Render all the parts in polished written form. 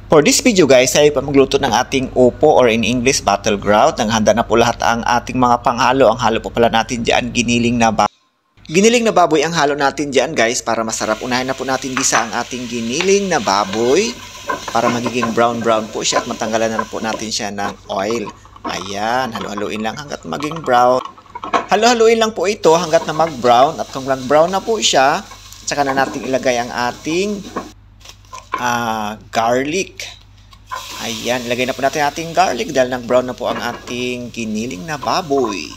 For this video guys, ay pa magluto ng ating upo or in English battleground. Naghanda na po lahat ang ating mga panghalo. Ang halo po pala natin dyan, giniling na baboy. Giniling na baboy ang halo natin dyan guys para masarap. Unahin na po natin gisa ang ating giniling na baboy para magiging brown po siya at matanggalan na po natin siya ng oil. Ayan, halo-haluin lang hanggat maging brown. Halo-haluin lang po ito hanggat na mag-brown at kung mag-brown na po siya, saka na natin ilagay ang ating garlic. Ayan, ilagay na po natin ating garlic dahil nag-brown na po ang ating giniling na baboy.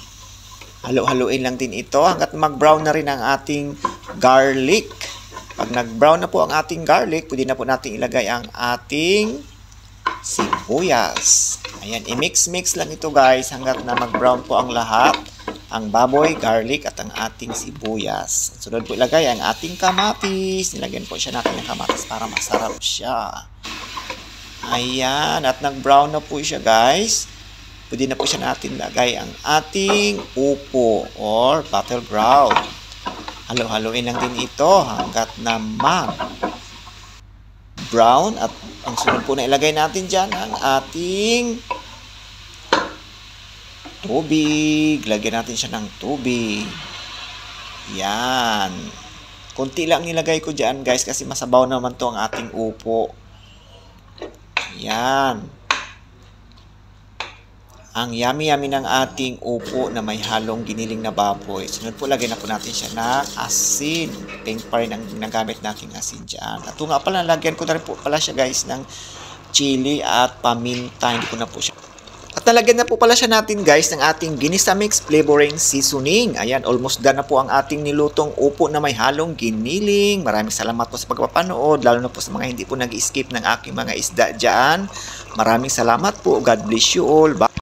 Halo-haluin lang din ito hanggat mag-brown na rin ang ating garlic. Pag nag-brown na po ang ating garlic, pwede na po natin ilagay ang ating sibuyas. Ayan, i-mix-mix lang ito guys hanggat na mag-brown po ang lahat. Ang baboy, garlic at ang ating sibuyas. Sunod po ilagay ang ating kamatis. Nilagyan po siya natin ng kamatis para masarap siya. Ayan, at nag-brown na po siya guys. Pwede na po siya natin lagay ang ating upo or battleground. Halo-haloin lang din ito hanggat na mag-brown. At ang sunod po na ilagay natin dyan ang ating tubig. Lagyan natin siya ng tubig. Yan. Kunti lang nilagay ko dyan guys kasi masabaw naman to ang ating upo. Yan. Ang yummy-yummy ng ating upo na may halong giniling na baboy. Sunod po, lagyan na po natin siya ng asin. Pink pa rin ang nagamit nating asin dyan. At nga pala, lagyan ko na rin po pala siya guys ng chili at paminta. Hindi ko na po siya. At nalagyan na po pala siya natin guys ng ating ginisa mix flavoring seasoning. Ayan, almost done na po ang ating nilutong upo na may halong giniling. Maraming salamat po sa pagpapanood, lalo na po sa mga hindi po nag-skip ng aking mga isda dyan. Maraming salamat po. God bless you all. Bye.